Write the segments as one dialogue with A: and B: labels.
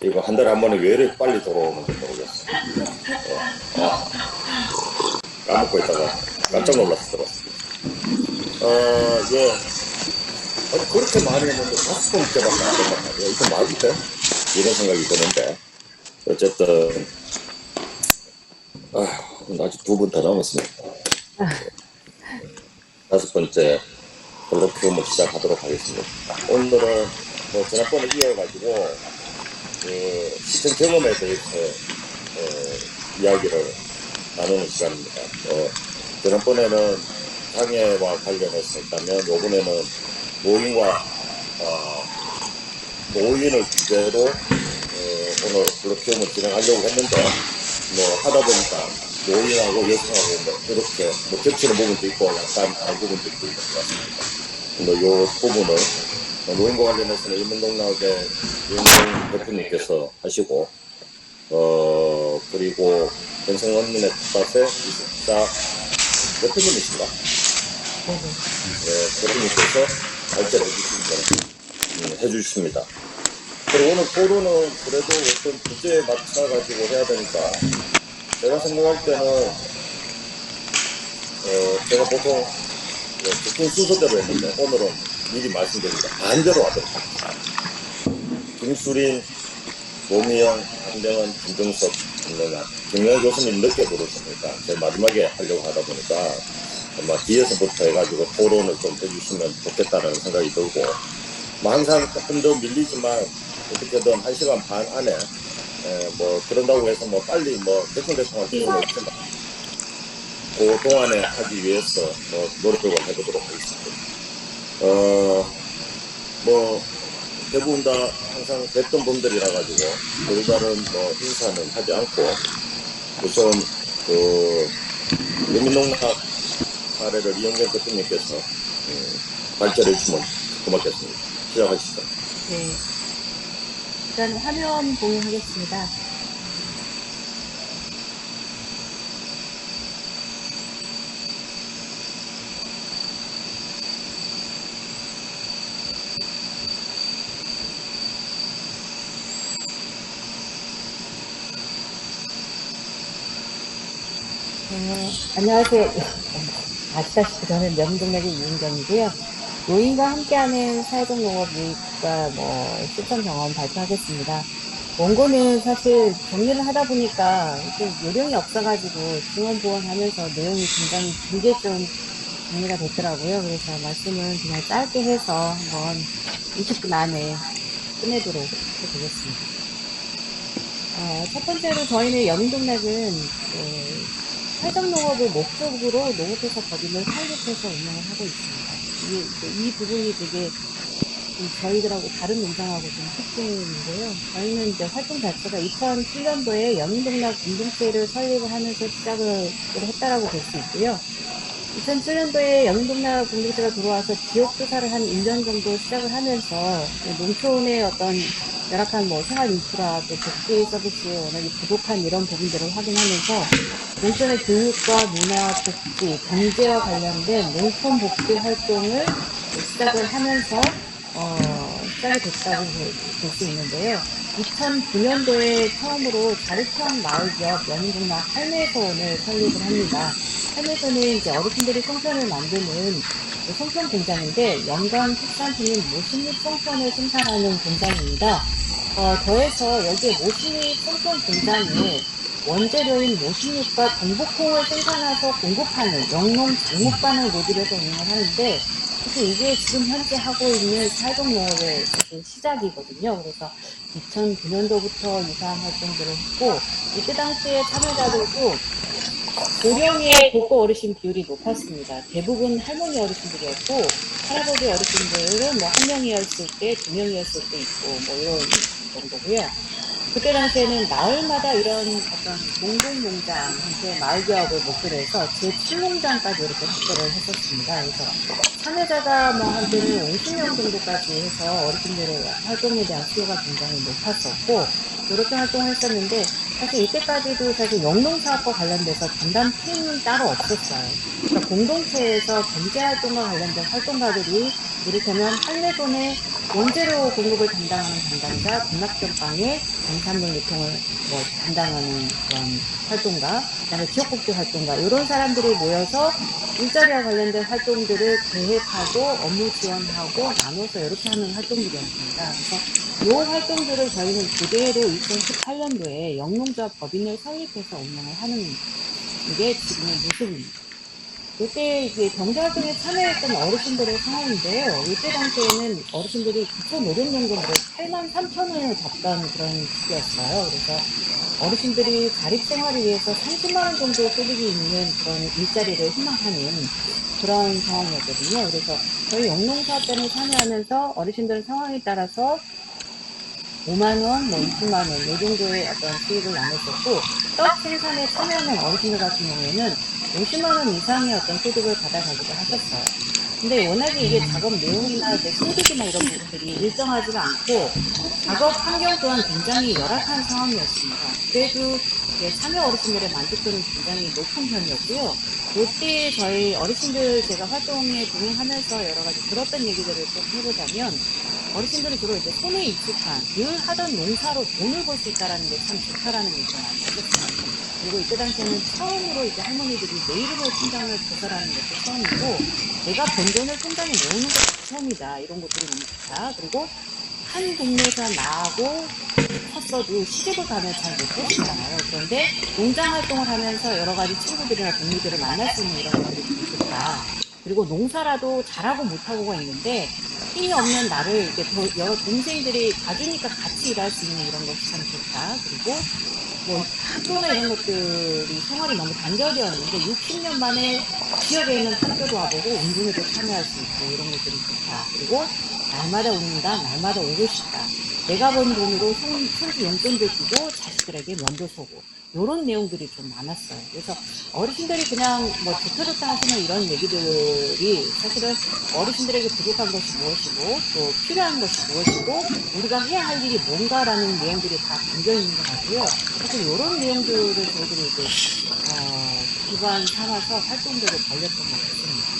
A: 이거 한 달에 한 번에 왜 이렇게 빨리 돌아오는지 모르겠어. 까먹고 있다가 깜짝 놀라서 들었습니다. 예. 아니, 그렇게 많이 했는데 5번째밖에 안 된단 말이야. 이거 말이 돼? 이런 생각이 드는데. 어쨌든, 아직 2분 더 남았습니다. 5번째 콜로퀴움을 시작하도록 하겠습니다. 오늘은 뭐 지난번에 이어가지고 시청 경험에 대해서 이야기를 나누는 시간입니다. 지난번에는 장애와 관련해서 했다면 이번에는 노인을 주제로 오늘 콜로퀴움을 진행하려고 했는데 뭐 하다 보니까 노인하고 여성하고 뭐 이렇게 뭐 겹치는 부분도 있고 약간 다른 부분도 있고 있는 것 같습니다. 이 부분을 노인과 관련해서는 인문동락의 윤영 대표님께서 하시고 그리고 변성언니네 텃밭의 이숙자 대표님이신가? 네, 대표님께서 발제를 해주십니다. 그리고 오늘 토론은 그래도 어떤 주제에 맞춰가지고 해야 되니까 제가 생각할 때는 제가 보통 듣는 순서대로 했는데 오늘은 미리 말씀드립니다. 반대로 하도록 합니다. 김수린, 노미영, 한병헌, 김정석, 김영현 교수님 늦게 부르시니까 제가 마지막에 하려고 하다 보니까 아마 뒤에서부터 해가지고 토론을 좀 해주시면 좋겠다는 생각이 들고 뭐 항상 조금 더 밀리지만 어떻게든 1시간 반 안에 뭐 그런다고 해서 뭐 빨리 뭐 대충 할 필요는 없지만 그 동안에 하기 위해서 뭐 노력을 해보도록 하겠습니다. 뭐 대부분 다 항상 뵀던 분들이라 가지고 별다른 뭐 인사는 하지 않고 우선 유민농락 사례를 이영경 대표님께서 발제를 해주시면 고맙겠습니다. 시작하시죠.
B: 네. 일단 화면 공유하겠습니다. 안녕하세요. 아시다시피 저는 명동락의 이은경이고요. 노인과 함께하는 사회적 농업 유익과 실천 경험 발표하겠습니다. 원고는 사실 정리를 하다 보니까 요령이 없어가지고 중원보원하면서 내용이 굉장히 길게 좀 정리가 됐더라고요. 그래서 말씀은 그냥 짧게 해서 한번 20분 안에 끝내도록 해보겠습니다. 첫 번째로 저희는 여민동락은 사회적농업을 목적으로 농업회사 법인을 설립해서 운영을 하고 있습니다. 이 부분이 되게 저희들하고 다른 농장하고 좀 특징인데요. 저희는 이제 활동 자체가 2007년도에 여민동락 공동체를 설립을 하면서 시작을 했다라고 볼 수 있고요. 2007년도에 여민동락 공동체가 들어와서 지역조사를 한 1년 정도 시작을 하면서 농촌의 어떤 열악한 생활 인프라, 또 복지 서비스에 워낙에 부족한 이런 부분들을 확인하면서 농촌의 교육과 문화, 복지, 경제와 관련된 농촌 복지 활동을 시작을 하면서 시작이 됐다고 볼 수 있는데요. 2009년도에 처음으로 자립형 마을기업 여민동락 할매소원을 설립을 합니다. 할매소는 이제 어르신들이 송편을 만드는 송편 공장인데 연간 특산품인 모신잎 송편을 생산하는 공장입니다. 더해서 여기에 모신잎 송편 공장에 원재료인 모신잎과 전복콩을 생산해서 공급하는 영농 장목반을 모듈 해서 운영을 하는데 사실 이게 지금 현재 하고 있는 사회적농업의 시작이거든요. 그래서 2009년도부터 유사한 활동들을 했고 이때 당시에 참여자들도 고령의 고고 어르신 비율이 높았습니다. 대부분 할머니 어르신들이었고 할아버지 어르신들은 한 명이었을 때, 2명이었을 때 있고 이런 정도고요. 그때 당시에는 마을마다 이런 어떤 공동농장 형태의 마을기업을 목표로 해서 제7농장까지 이렇게 확대를 했었습니다. 그래서 참여자가 한때는 50명 정도까지 해서 어르신들의 활동에 대한 수요가 굉장히 높았었고 이렇게 활동을 했었는데 사실 이때까지도 사실 영농사업과 관련돼서 전담팀은 따로 없었어요. 그러니까 공동체에서 경제활동과 관련된 활동가들이 이를테면 할매손의 원재료 공급을 담당하는 담당자, 군락견방의 농산물 유통을 담당하는 그런 활동가, 그다음에 지역국제 활동가, 이런 사람들이 모여서 일자리와 관련된 활동들을 계획하고 업무 지원하고 나눠서 이렇게 하는 활동들이었습니다. 그래서 이 활동들을 저희는 그대로 2018년도에 영농자 법인을 설립해서 운영을 하는 게 지금의 모습입니다. 이때 이제 경제활동에 참여했던 어르신들의 상황인데요. 이때 당시에는 어르신들이 기초노동연금으로 83,000원을 받던 그런 시기였어요. 그래서 어르신들이 자립생활을 위해서 30만원 정도 소득이 있는 그런 일자리를 희망하는 그런 상황이었거든요. 그래서 저희 영농사업단에 참여하면서 어르신들 상황에 따라서 5만원, 20만원, 이 정도의 어떤 수익을 나눴었고, 떡 생산에 참여하는 어르신들 같은 경우에는 50만원 이상의 어떤 소득을 받아가기도 하셨어요. 근데 워낙에 이게 작업 내용이나 소득이나 이런 부분들이 일정하지가 않고, 작업 환경 또한 굉장히 열악한 상황이었습니다. 그래도 참여 어르신들의 만족도는 굉장히 높은 편이었고요. 이때 저희 어르신들 제가 활동에 동행하면서 여러 가지 들었던 얘기들을 좀 해보자면, 어르신들이 주로 이제 손에 익숙한 늘 하던 농사로 돈을 벌 수 있다는 게 참 좋다라는 얘기가 많이 하셨습니다. 그리고 이때 당시에는 처음으로 이제 할머니들이 내 이름을 통장을 개설하는 것도 처음이고, 내가 번 돈을 통장에 넣는 것도 처음이다. 이런 것들이 너무 좋다. 그리고 한 동네에서 나하고 컸어도 시집을 가면 잘 못 보시잖아요. 그런데 농장 활동을 하면서 여러 가지 친구들이나 동료들을 만날 수 있는 이런 것들이 너무 좋다. 그리고 농사라도 잘하고 못하고가 있는데 힘이 없는 나를 이렇게 여러 동생들이 봐주니까 같이 일할 수 있는 이런 것이 참 좋다. 그리고 학교나 이런 것들이 생활이 너무 단절되었는데 60년 만에 지역에 있는 학교도 와보고 운동에도 참여할 수 있고 이런 것들이 좋다. 그리고 날마다 웃는다, 날마다 오고 싶다. 내가 번 돈으로 손주 용돈도 주고 자식들에게 면도 서고 이런 내용들이 좀 많았어요. 그래서 어르신들이 그냥 좋다 하시는 이런 얘기들이 사실은 어르신들에게 부족한 것이 무엇이고 또 필요한 것이 무엇이고 우리가 해야 할 일이 뭔가라는 내용들이 다 담겨 있는 것 같고요. 사실 이런 내용들을 저희들이 이제 기반 삼아서 활동들을 벌였던 것 같습니다.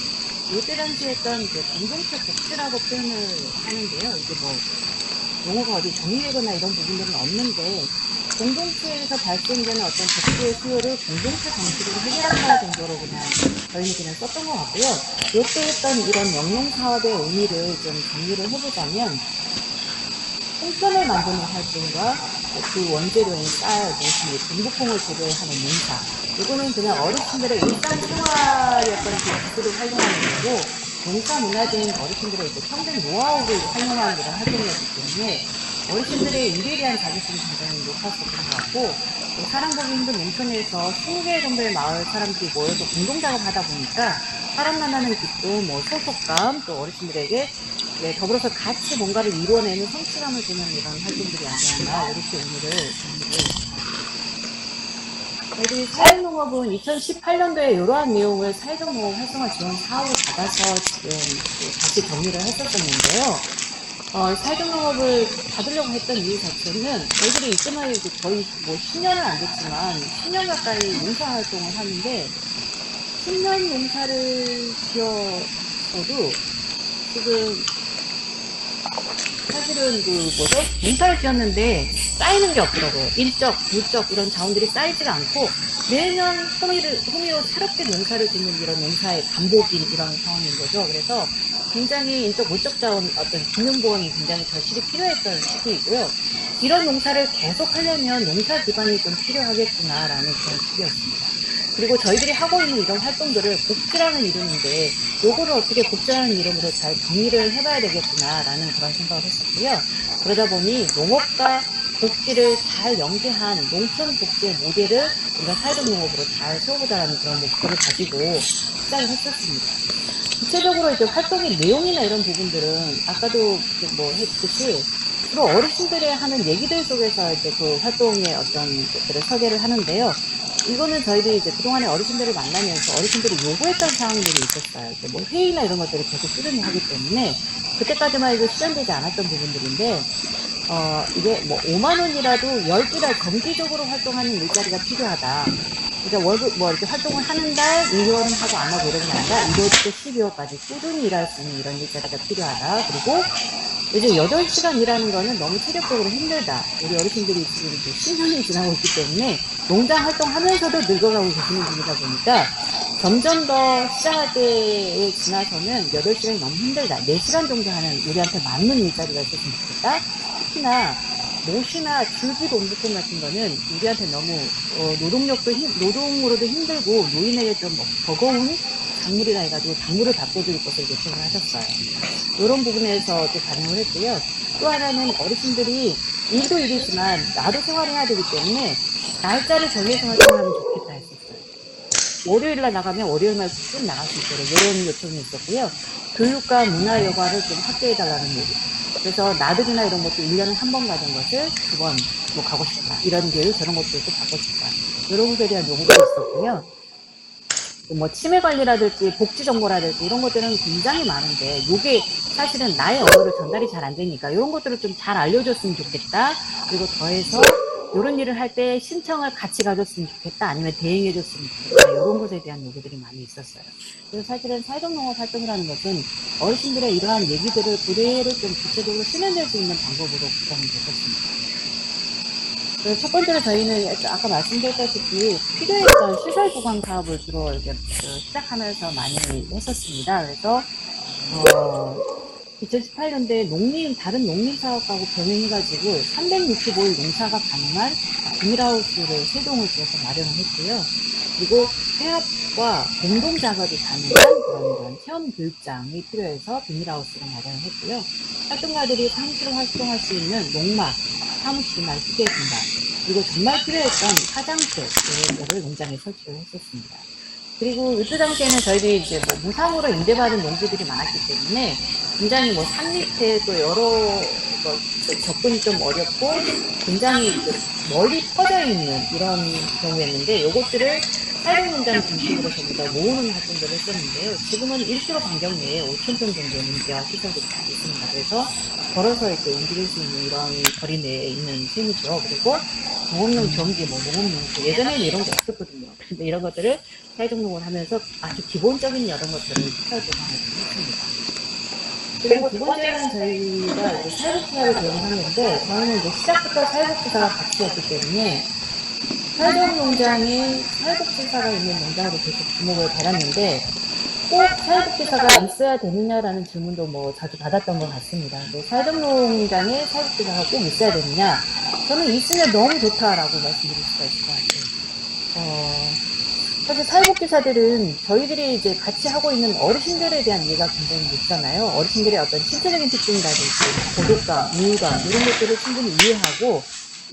B: 이때 당시에 했던 이제 공동체 복지라고 표현을 하는데요. 이게 용어가 어디 정의되거나 이런 부분들은 없는데 공동체에서 발생되는 어떤 복지의 수요를 공동체 방식으로 해결한다 정도로 그냥 저희는 그냥 썼던 것 같고요. 이때 했던 이런 영농사업의 의미를 좀 정리를 해보자면 송편을 만드는 활동과 그 원재료인 쌀, 모시, 전복콩을 재배하는 농사 이거는 그냥 어르신들의 일상생활이었던 그 기술을 활용하는 거고 농사 문화적인 어르신들의 이제 평생 노하우를 활용하는 그런 활동이었기 때문에 어르신들의 일에 대한 자긍심이 굉장히 높았었던 것 같고 사람 보기 힘든 농촌에서 20개 정도의 마을 사람들이 모여서 공동작업을 하다 보니까 사람 만나는 기쁨, 소속감, 또 어르신들에게 더불어서 같이 뭔가를 이루어내는 성취감을 주는 이런 활동들이 아니었나 이렇게 의미를 저희들이 사회농업은 2018년도에 이러한 내용을 사회적 농업 활성화 지원 사업을 받아서 지금 다시 정리를 했었었는데요. 사회적 농업을 받으려고 했던 이유 자체는 저희들이 이때만 해도 거의 10년은 안 됐지만 10년 가까이 농사활동을 하는데 10년 농사를 지었어도 지금 사실은 농사를 지었는데 쌓이는 게 없더라고요. 일적, 물적 이런 자원들이 쌓이지가 않고 매년 흥미로 새롭게 농사를 짓는 이런 농사의 반복인 이런 상황인 거죠. 그래서 굉장히 인적, 물적 자원 어떤 기능보강이 굉장히 절실히 필요했던 시기이고요. 이런 농사를 계속 하려면 농사 기반이 좀 필요하겠구나라는 그런 시기였습니다. 그리고 저희들이 하고 있는 이런 활동들을 복지라는 이름인데 요거를 어떻게 복지라는 이름으로 잘 정리를 해봐야 되겠구나라는 그런 생각을 했었고요. 그러다 보니 농업과 복지를 잘 연계한 농촌 복지의 모델을 우리가 사회적 농업으로 잘 세워보자라는 그런 목표를 가지고 시작을 했었습니다. 구체적으로 이제 활동의 내용이나 이런 부분들은 아까도 했듯이 주로 어르신들이 하는 얘기들 속에서 이제 그 활동의 어떤 것들을 설계를 하는데요. 이거는 저희들이 이제 그동안에 어르신들을 만나면서 어르신들이 요구했던 사항들이 있었어요. 회의나 이런 것들을 계속 꾸준히 하기 때문에 그때까지만 해도 실현되지 않았던 부분들인데 이게 5만 원이라도 12달 정기적으로 활동하는 일자리가 필요하다. 그러니까 월급, 뭐 이렇게 활동을 하는 달 1개월은 하고 안 하고 이런 게 아니라 1월부터 12월까지 꾸준히 일할 수 있는 이런 일자리가 필요하다. 그리고 요즘 8시간 일하는 거는 너무 체력적으로 힘들다. 우리 어르신들이 지금 이제 10년이 지나고 있기 때문에 농장 활동하면서도 늙어가고 계시는 중이다 보니까 점점 더 시작할 때에 지나서는 8시간이 너무 힘들다. 4시간 정도 하는 우리한테 맞는 일자리가 있었으면 좋겠다. 특히나 못이나 줄기동부통 같은 거는 우리한테 너무 노동으로도 힘들고 노인에게 좀 버거운 작물이라 해가지고 작물을 바꿔줄 것을 요청을 하셨어요. 이런 부분에서 또 반영을 했고요. 또 하나는 어르신들이 일도 일이지만 나도 생활해야 되기 때문에 날짜를 정해서 활동하면 좋겠다 했었어요. 월요일날 나가면 월요일날 쭉 나갈 수 있도록 이런 요청이 있었고요. 교육과 문화 여과를 좀 확대해달라는 얘기. 그래서 나들이나 이런 것도 1년에 한 번 가는 것을 2번 뭐 가고 싶다. 이런 교육 저런 것들도 받고 싶다. 이런 것에 대한 요구가 있었고요. 뭐 치매 관리라든지 복지 정보라든지 이런 것들은 굉장히 많은데 이게 사실은 나의 언어로 전달이 잘 안 되니까 이런 것들을 좀 잘 알려줬으면 좋겠다. 그리고 더해서 이런 일을 할 때 신청을 같이 가줬으면 좋겠다. 아니면 대행해줬으면 좋겠다. 이런 것에 대한 요구들이 많이 있었어요. 그래서 사실은 사회적농업 활동이라는 것은 어르신들의 이러한 얘기들을 그대로 좀 구체적으로 실현될 수 있는 방법으로 구성이 됐었습니다. 첫 번째로 저희는 아까 말씀드렸다시피 필요했던 시설 보강 사업을 주로 이렇게 시작하면서 많이 했었습니다. 그래서 2018년도에 다른 농림사업하고 병행해가지고 365일 농사가 가능한 비닐하우스를 3동을 지어서 마련을 했고요. 그리고 회합과 공동 작업이 가능한 그런 체험 교육장이 필요해서 비닐하우스를 마련을 했고요. 활동가들이 사무실을 활동할 수 있는 농막, 사무실이 많이 필요했습니다. 그리고 정말 필요했던 화장실 이런 거를 농장에 설치를 했었습니다. 그리고 이때 당시에는 저희들이 이제 뭐 무상으로 임대받은 농지들이 많았기 때문에 굉장히 뭐 산 밑에 또 여러 접근이 좀 어렵고 굉장히 멀리 퍼져 있는 이런 경우였는데 이것들을 사회농장 중심으로 전부 다 모으는 활동들을 했었는데요. 지금은 1km 반경 내에 5,000평 정도의 임대와 시설들이 다 있습니다. 그래서 걸어서 이렇게 움직일 수 있는 이런 거리 내에 있는 셈이죠. 그리고 농업용 경기, 농업용 예전에는 이런 게 없었거든요. 근데 이런 것들을 사회적농을 하면서 아주 기본적인 이런 것들을 시설 보강을 했습니다. 그리고 두 번째는 저희가 이제 사회복지사를 도입하는데 저희는 이제 시작부터 사회복지사가 같이였기 때문에 사회적농장에 사회복지사가 있는 농장으로 계속 주목을 받았는데 꼭 사회복지사가 있어야 되느냐라는 질문도 뭐 자주 받았던 것 같습니다. 근데 사회적농장에 사회복지사가 꼭 있어야 되느냐? 저는 있으면 너무 좋다라고 말씀드릴 수가 있을 것 같아요. 사실 사회복지사들은 저희들이 이제 같이 하고 있는 어르신들에 대한 이해가 굉장히 높잖아요. 어르신들의 어떤 신체적인 특징이라든지 고독감, 우울감 이런 것들을 충분히 이해하고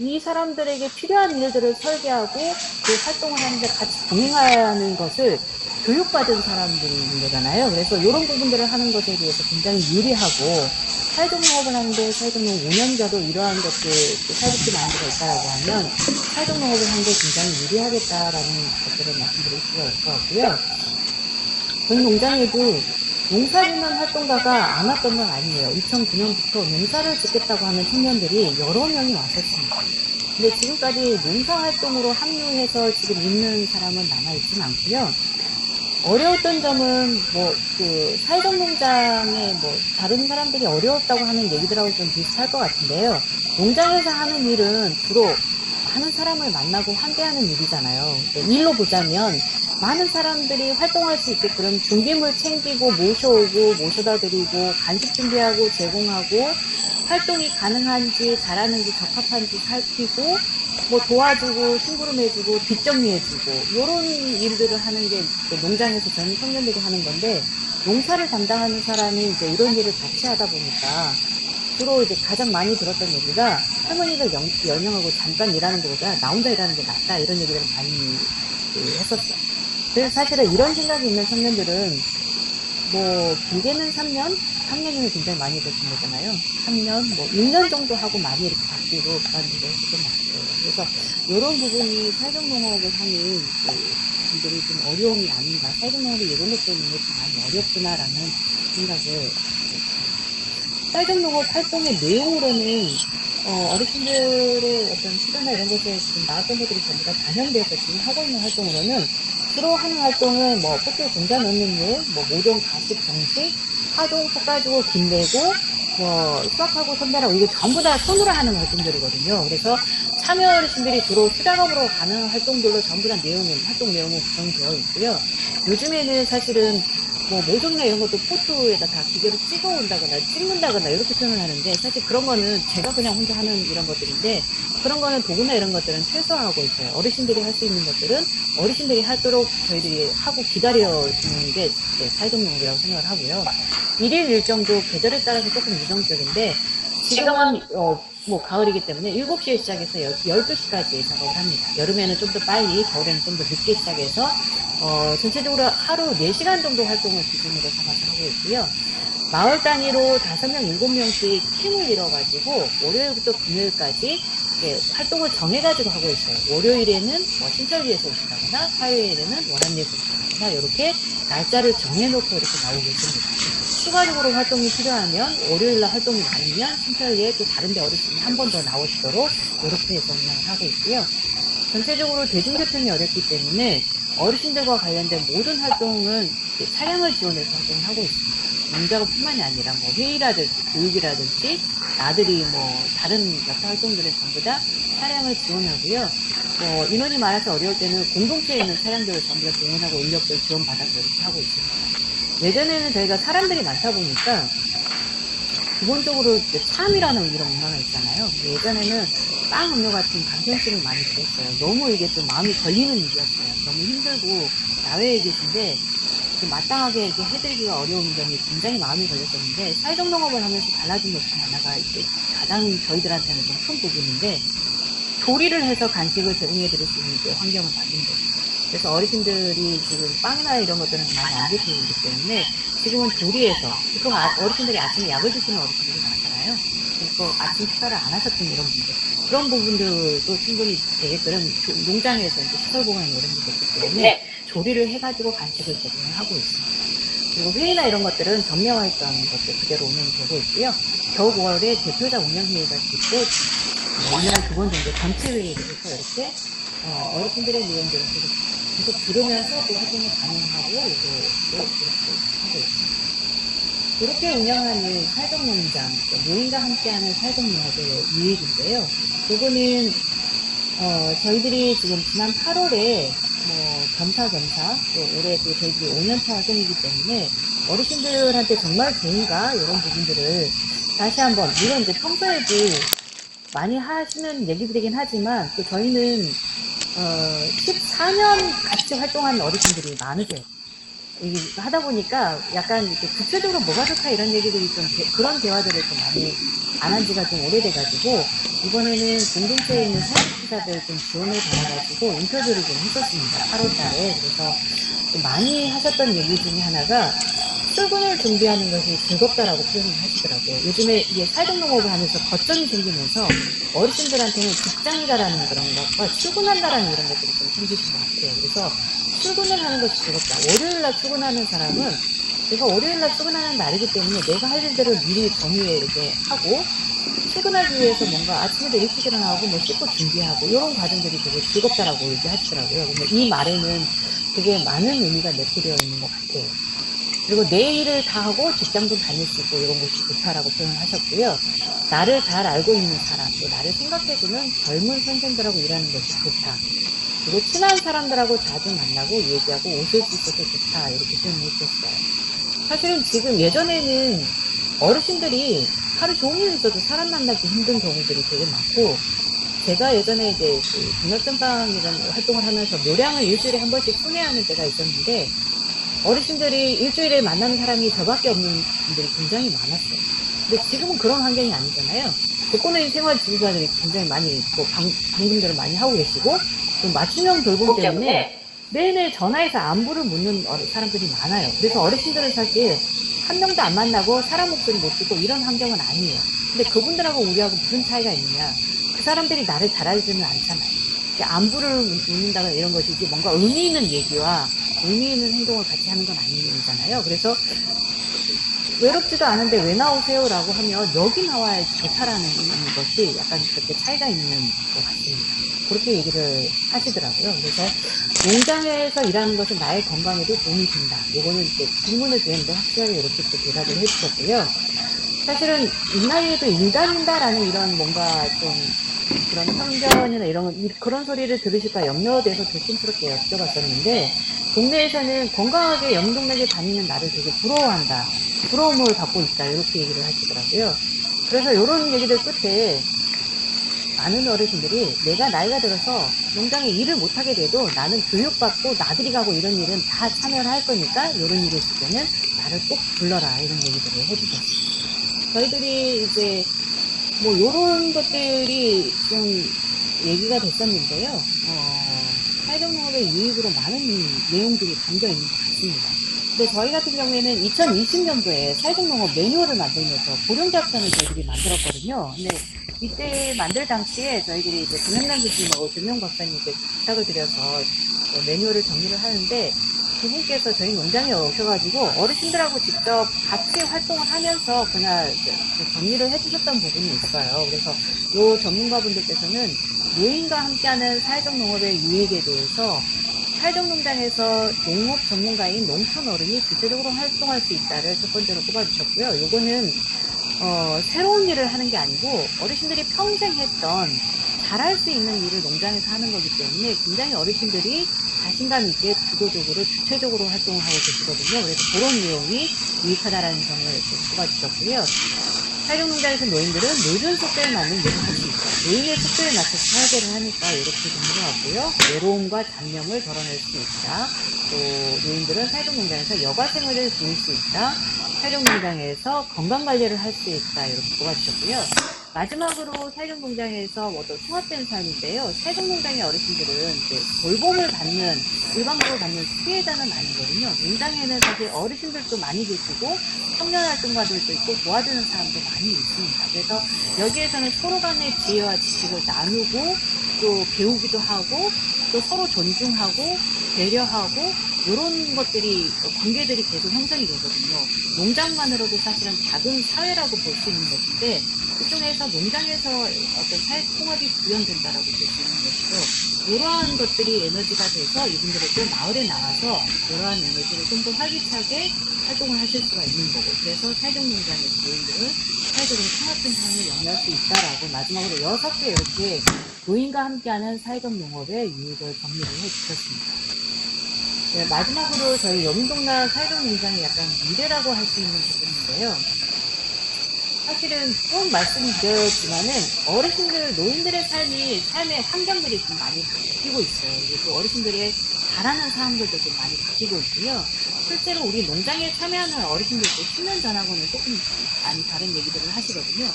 B: 이 사람들에게 필요한 일들을 설계하고 그 활동을 하는데 같이 동행하는 것을 교육받은 사람들인 거잖아요. 그래서 이런 부분들을 하는 것에 대해서 굉장히 유리하고 사회적농업을 하는데 사회적농업 운영자도 이러한 것들 사회복지 마인드가 있다라고 하면 사회적농업을 하는데 굉장히 유리하겠다라는 것들을 말씀드릴 수가 있을 것 같고요. 저희 농장에도 농사짓는 활동가가 안 왔던 건 아니에요. 2009년부터 농사를 짓겠다고 하는 청년들이 여러 명이 왔었습니다. 근데 지금까지 농사활동으로 합류해서 지금 있는 사람은 남아있진 않고요. 어려웠던 점은 사회적 농장에 다른 사람들이 어려웠다고 하는 얘기들하고 좀 비슷할 것 같은데요. 농장에서 하는 일은 주로 많은 사람을 만나고 환대하는 일이잖아요. 일로 보자면 많은 사람들이 활동할 수 있게끔 준비물 챙기고 모셔오고 모셔다 드리고 간식 준비하고 제공하고 활동이 가능한지 잘하는지 적합한지 살피고 도와주고 심부름해주고 뒷정리해주고 이런 일들을 하는 게 농장에서 전 청년들이 하는 건데 농사를 담당하는 사람이 이제 이런 일을 같이 하다 보니까 주로 이제 가장 많이 들었던 얘기가 할머니들 연영하고 잠깐 일하는 것보다 나 혼자 일하는 게 낫다 이런 얘기를 많이 했었어요. 그래서 사실은 이런 생각이 있는 청년들은 길게는 3년이면 굉장히 많이 되신 거잖아요. 3년, 1년 정도 하고 많이 이렇게 바뀌고 그만두고 했었던 것 같아요. 그래서 이런 부분이 사회적농업을 하는 분들이 좀 어려움이 아닌가. 사회적농업이 이런 것 때문에 좀 많이 어렵구나라는 생각을 했습니다. 사회적농업 활동의 내용으로는 어르신들의 어떤 필요나 이런 것에 지금 나왔던 것들이 전부 다 반영돼서 지금 하고 있는 활동으로는 주로 하는 활동은 뭐 포트 종자 넣는 일, 뭐 모종 가식 정식, 파종 섞어가지고 김내고, 뭐 수확하고 선별하고 이게 전부 다 손으로 하는 활동들이거든요. 그래서 참여 어르신들이 주로 수작업으로 가는 활동들로 전부 다 활동 내용은 구성되어 있고요. 요즘에는 사실은 뭐 모종이나 이런 것도 포토에다 다 기계로 찍어 온다거나 찍는다거나 이렇게 표현을 하는데, 사실 그런 거는 제가 그냥 혼자 하는 이런 것들인데, 그런 거는 도구나 이런 것들은 최소화하고 있어요. 어르신들이 할 수 있는 것들은 어르신들이 하도록 저희들이 하고 기다려주는 게 사회적농업이라고 생각을 하고요. 일일 일정도 계절에 따라서 조금 유동적인데, 지금은 뭐 가을이기 때문에 7시에 시작해서 12시까지 작업을 합니다. 여름에는 좀 더 빨리, 겨울에는 좀 더 늦게 시작해서 전체적으로 하루 4시간 정도 활동을 기준으로 삼아서 하고 있고요. 마을 단위로 5명, 7명씩 팀을 이뤄가지고 월요일부터 금요일까지 활동을 정해가지고 하고 있어요. 월요일에는 뭐 신천리에서 오신다거나, 화요일에는 원암리에서 오신다거나, 이렇게 날짜를 정해놓고 이렇게 나오고 있습니다. 추가적으로 활동이 필요하면, 월요일날 활동이 많으면 신천리에 또 다른데 어르신이 한 번 더 나오시도록 이렇게 해서 운영을 하고 있고요. 전체적으로 대중교통이 어렵기 때문에 어르신들과 관련된 모든 활동은 차량을 지원해서 활동을 하고 있습니다. 농작업뿐만이 아니라 뭐 회의라든지 교육이라든지 나들이 뭐 다른 여타 활동들은 전부 다 차량을 지원하고요. 뭐 인원이 많아서 어려울 때는 공동체에 있는 차량들을 전부 다 동원하고 인력들 지원받아서 이렇게 하고 있습니다. 예전에는 저희가 사람들이 많다 보니까 기본적으로 참이라는 이런 문화가 있잖아요. 예전에는 빵 음료 같은 간편식을 많이 드렸어요. 너무 이게 좀 마음이 걸리는 일이었어요. 너무 힘들고 야외에 계신데 마땅하게 이렇게 해드리기가 어려운 점이 굉장히 마음이 걸렸었는데, 사회적 농업을 하면서 달라진 것 중 하나가 이제 가장 저희들한테는 좀 큰 부분인데, 조리를 해서 간식을 제공해 드릴 수 있는 환경을 만든 거죠. 그래서 어르신들이 지금 빵이나 이런 것들은 많이 안 드시기 때문에 지금은 조리해서, 보통 어르신들이 아침에 약을 드시는 어르신들이 많잖아요. 그리고 아침 식사를 안 하셨던 이런 분들, 그런 부분들도 충분히 되게끔 농장에서 이제 시설보관 이런 게 있기 때문에 조리를 해가지고 간식을 제공을 하고 있습니다. 그리고 회의나 이런 것들은 전면화했던 것들 그대로 운영되고 있고요. 겨울에 대표자 운영회의가 있을 때 1년에 2번 정도 전체 회의를 해서 이렇게 어르신들의 내용들을 계속 들으면서 또 활동을 반영하고 이렇게 하고 있습니다. 이렇게 운영하는 사회적농장, 노인과 함께하는 사회적농업의 유익인데요. 그거는 저희들이 지금 지난 8월에 겸사겸사, 또 올해 또 저희들이 5년차 활동이기 때문에 어르신들한테 정말 좋은가 이런 부분들을 다시 한번, 물론 이제 평소에도 많이 하시는 얘기들이긴 하지만, 또 저희는 14년 같이 활동한 어르신들이 많으세요. 하다 보니까 약간 이렇게 구체적으로 뭐가 좋다 이런 얘기들이 좀 그런 대화들을 좀 많이 안 한 지가 좀 오래돼가지고, 이번에는 공동체에 있는 사업투자들 좀 지원을 받아가지고 인터뷰를 좀 했었습니다. 8월달에. 그래서 많이 하셨던 얘기 중에 하나가 출근을 준비하는 것이 즐겁다라고 표현을 하시더라고요. 요즘에 이게 사회적농업을 하면서 거점이 생기면서 어르신들한테는 직장이다라는 그런 것과 출근한다라는 이런 것들이 좀 생기신 것 같아요. 그래서 출근을 하는 것이 즐겁다. 월요일날 출근하는 사람은 내가 월요일날 출근하는 날이기 때문에 내가 할 일들을 미리 전후에 이렇게 하고, 출근하기 위해서 뭔가 아침에도 일찍 일어나고 뭐 씻고 준비하고 이런 과정들이 되게 즐겁다라고 얘기하시더라고요. 근데 이 말에는 되게 많은 의미가 내포되어 있는 것 같아요. 그리고 내 일을 다 하고 직장도 다닐 수 있고 이런 것이 좋다라고 표현하셨고요. 나를 잘 알고 있는 사람, 또 나를 생각해주는 젊은 선생들하고 일하는 것이 좋다. 그리고 친한 사람들하고 자주 만나고 얘기하고 웃을 수 있어서 좋다, 이렇게 표현을 해주셨어요. 사실은 지금 예전에는 어르신들이 하루 종일 있어도 사람 만나기 힘든 경우들이 되게 많고, 제가 예전에 이제 동역전방이라는 활동을 하면서 묘량을 일주일에 한 번씩 순회하는 때가 있었는데, 어르신들이 일주일에 만나는 사람이 저밖에 없는 분들이 굉장히 많았어요. 근데 지금은 그런 환경이 아니잖아요. 조건에 있는 생활지도자들이 굉장히 많이 있고, 방문들을 많이 하고 계시고, 또 맞춤형 돌봄 때문에 매일매일 전화해서 안부를 묻는 사람들이 많아요. 그래서 어르신들은 사실 한 명도 안 만나고 사람 목소리 못 듣고 이런 환경은 아니에요. 근데 그분들하고 우리하고 무슨 차이가 있느냐. 그 사람들이 나를 잘 알지는 않잖아요. 안부를 묻는다거나 이런 것이지, 뭔가 의미 있는 얘기와 의미 있는 행동을 같이 하는 건 아니잖아요. 그래서 외롭지도 않은데 왜 나오세요라고 하면 여기 나와야지 좋다라는 것이 약간 그렇게 차이가 있는 것 같습니다. 그렇게 얘기를 하시더라고요. 그래서 농장에서 일하는 것은 나의 건강에도 도움이 된다. 요거는 이제 질문을 드렸는데 확실하게 이렇게 또 대답을 해주셨고요. 사실은 이 나이에도 인간인다라는 이런 뭔가 좀 그런 편견이나 그런 소리를 들으실까 염려돼서 조심스럽게 여쭤봤었는데, 동네에서는 건강하게 영동맥에 다니는 나를 되게 부러워한다. 부러움을 갖고 있다. 이렇게 얘기를 하시더라고요. 그래서 이런 얘기들 끝에 많은 어르신들이 내가 나이가 들어서 농장에 일을 못하게 돼도 나는 교육받고 나들이 가고 이런 일은 다 참여를 할 거니까 이런 일이 있을 때는 나를 꼭 불러라. 이런 얘기들을 해주셨어요. 저희들이 이제 뭐 요런 것들이 좀 얘기가 됐었는데요. 사회적농업의 유익으로 많은 내용들이 담겨 있는 것 같습니다. 근데 저희 같은 경우에는 2020년도에 사회적농업 매뉴얼을 만들면서 고령작전을 저희들이 만들었거든요. 근데 이때 만들 당시에 저희들이 이제 김영란 교수님하고 조명 박사님께 부탁을 드려서 매뉴얼을 정리를 하는데, 두 분께서 저희 농장에 오셔가지고 어르신들하고 직접 같이 활동을 하면서 그날 정리를 해주셨던 부분이 있어요. 그래서 요 전문가분들께서는 노인과 함께하는 사회적 농업의 유익에 대해서 사회적 농장에서 농업 전문가인 농촌 어른이 주체적으로 활동할 수 있다를 첫 번째로 꼽아주셨고요. 요거는 새로운 일을 하는 게 아니고 어르신들이 평생 했던 잘할 수 있는 일을 농장에서 하는 거기 때문에 굉장히 어르신들이 자신감 있게 주도적으로 주체적으로 활동을 하고 계시거든요. 그래서 그런 내용이 유익하다라는 점을 꼽아주셨고요. 사회적농장에서 노인들은 늦은 속도에 맞는 일을 할 수 있다. 노인의 속도에 맞춰서 설계를 하니까 이렇게 되는 것 같고요. 외로움과 잡념을 덜어낼 수 있다. 또 노인들은 사회적농장에서 여가생활을 보일 수 있다. 사회적농장에서 건강관리를 할 수 있다. 이렇게 꼽아주셨고요. 마지막으로 사회적농장에서 어떤 통합된 삶인데요. 사회적농장의 어르신들은 이제 돌봄을 받는, 일방적으로 받는 수혜자는 아니거든요. 농장에는 사실 어르신들도 많이 계시고 청년활동가들도 있고 도와주는 사람도 많이 있습니다. 그래서 여기에서는 서로 간의 지혜와 지식을 나누고 또 배우기도 하고 또 서로 존중하고 배려하고 이런 것들이, 관계들이 계속 형성이 되거든요. 농장만으로도 사실은 작은 사회라고 볼 수 있는 것인데 그쪽에서 농장에서 어떤 사회 통합이 구현된다라고 볼 수 있는 것이죠. 이러한 것들이 에너지가 돼서 이분들이 또 마을에 나와서 이러한 에너지를 좀 더 활기차게 활동을 하실 수가 있는 거고, 그래서 사회적농장에서 노인들은 사회적으로 통합된 삶을 영위할 수 있다라고 마지막으로 6개 이렇게 노인과 함께하는 사회적 농업의 유익을 정리를 해주셨습니다. 네, 마지막으로 저희 여민동락 사회적 농장의 약간 미래라고 할 수 있는 부분인데요. 사실은 좀 말씀드렸지만은 어르신들, 노인들의 삶의 환경들이 좀 많이 바뀌고 있어요. 그리고 어르신들의 바라는 사항들도 좀 많이 바뀌고 있고요. 실제로 우리 농장에 참여하는 어르신들도 10년 전하고는 조금 많이 다른 얘기들을 하시거든요.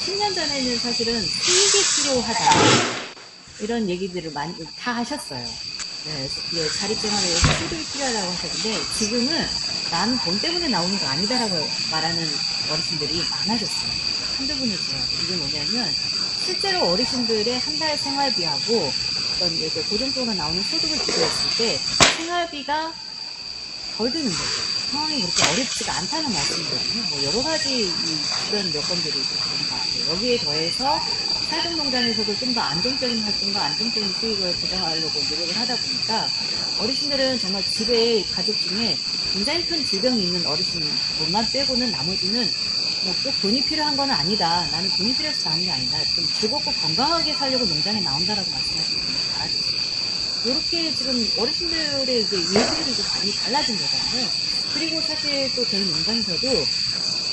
B: 10년 전에는 사실은 수익이 필요하다. 이런 얘기들을 많이 다 하셨어요. 네, 자립생활에 의해서 수익이 필요하다고 하셨는데 지금은 나는 돈 때문에 나오는 거 아니다라고 말하는 어르신들이 많아졌어요. 한두 분을 제외하고. 이게 뭐냐면 실제로 어르신들의 한 달 생활비하고 어떤 이렇게 고정적으로 나오는 소득을 비교했을 때 생활비가 덜 드는 거죠. 상황이 그렇게 어렵지가 않다는 말씀이거든요. 뭐 여러 가지 주변 여건들이 그런 것 같아요. 여기에 더해서 사회적농장에서도 좀 더 안정적인 활동과 안정적인 수익을 보장하려고 노력을 하다 보니까 어르신들은 정말 집에 가족 중에 굉장히 큰 질병이 있는 어르신만 빼고는 나머지는 뭐 꼭 돈이 필요한 건 아니다. 나는 돈이 필요해서 나오는 게 아니다. 좀 즐겁고 건강하게 살려고 농장에 나온다라고 말씀하시는 분이 많아졌어요. 이렇게 지금 어르신들의 이제 얘기들이 좀 많이 달라진 거잖아요. 그리고 사실 또 저희 농장에서도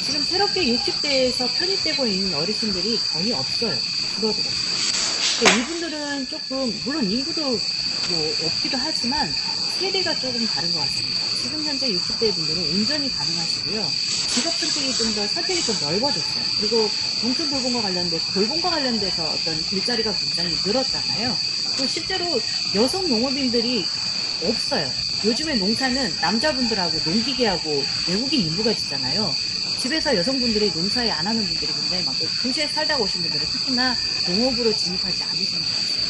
B: 지금 새롭게 60대에서 편입되고 있는 어르신들이 거의 없어요. 줄어들었어요. 이분들은 조금, 물론 인구도 뭐 없기도 하지만 세대가 조금 다른 것 같습니다. 지금 현재 60대 분들은 운전이 가능하시고요. 직업 선택이 좀 넓어졌어요. 그리고 농촌 돌봄과 관련돼서 어떤 일자리가 굉장히 늘었잖아요. 또 실제로 여성 농업인들이 없어요. 요즘에 농사는 남자분들하고 농기계하고 외국인 인부가 짓잖아요. 집에서 여성분들이 농사에 안 하는 분들이 굉장히 많고 도시에 살다 오신 분들은 특히나 농업으로 진입하지 않으시는 것 같습니다.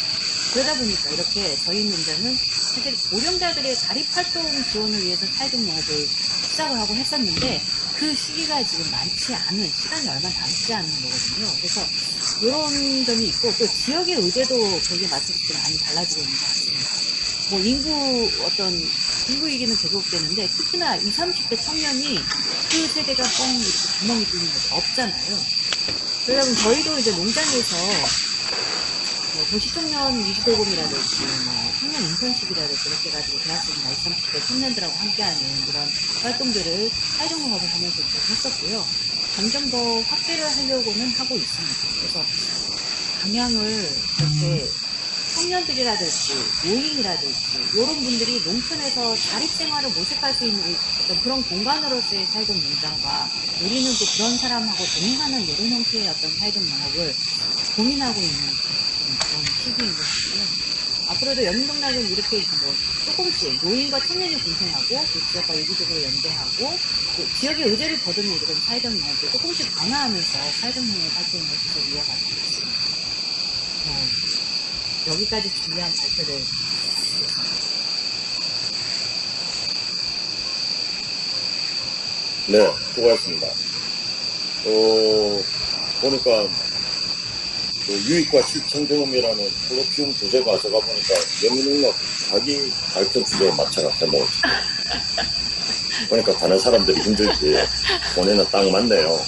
B: 그러다 보니까 이렇게 저희 농장은 사실 고령자들의 자립활동 지원을 위해서 사회적 농업을 시작을 하고 했었는데 그 시기가 지금 많지 않은, 시간이 얼마 남지 않은 거거든요. 그래서 이런 점이 있고, 또 지역의 의제도 거기에 맞춰서 많이 달라지고 있는 것 같습니다. 뭐 인구 얘기는 계속되는데, 특히나 20, 30대 청년이 그 세대가 뻥 이렇게 구멍이 뚫린 거 없잖아요. 그러다 보면 저희도 이제 농장에서 뭐 도시청년 위주돌봄이라든지 뭐 청년 인턴십이라든지 이렇게 해가지고 대학생이나 20, 30대 청년들하고 함께하는 이런 활동들을 사회적농업을 하면서 좀 했었고요. 점점 더 확대를 하려고는 하고 있습니다. 그래서 방향을 이렇게 청년들이라든지 노인이라든지 이런 분들이 농촌에서 자립생활을 모색할 수 있는 어떤 그런 공간으로서의 사회적 농장과 우리는 또 그런 사람하고 동행하는 이런 형태의 어떤 사회적 농업을 고민하고 있는 그런 시기인 것 같고요. 앞으로도 연동락은 이렇게 뭐 조금씩 노인과 청년이 공생하고 그 지역과 유기적으로 연대하고 그 지역의 의제를 거두는 그런 사회적 농업을 조금씩 강화하면서 사회적 농업 활동을 계속 이어가고 있습니다. 여기까지 중요한 발표를 드리겠습니다.
A: 네, 수고하셨습니다. 보니까 그 유익과 실천 경험이라는 콜로키움 주제 가져가 보니까 연민농업 자기 발표 주제에 맞춰가 해먹었죠. 그러니까 다른 사람들이 힘들지 본인은 딱 맞네요.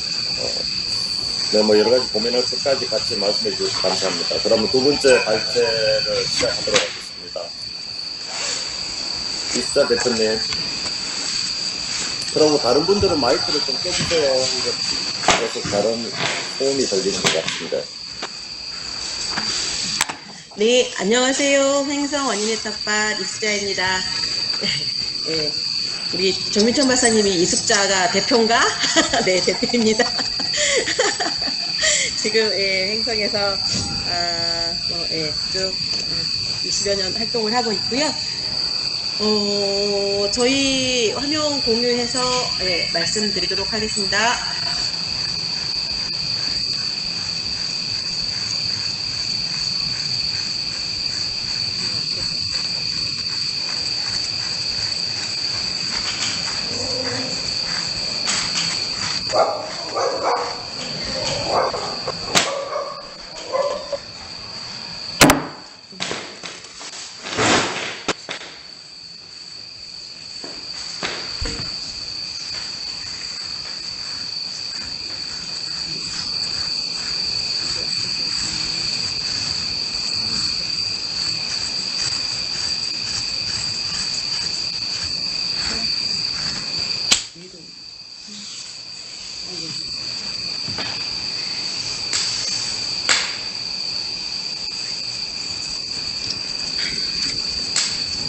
A: 네, 뭐 여러 가지 고민할 것까지 같이 말씀해 주셔서 감사합니다. 그러면 두 번째 발제를 시작하도록 하겠습니다. 이수자 대표님. 그리고 다른 분들은 마이크를 좀 껴주세요. 계속 다른 소음이 들리는 것 같은데.
C: 네, 안녕하세요. 횡성 원인의 텃밭 이숙자입니다. 네, 우리 정민천 박사님이 이숙자가 대표인가? 네, 대표입니다. 지금 횡성에서 쭉 20여 년 활동을 하고 있고요. 저희 화면 공유해서 말씀드리도록 하겠습니다.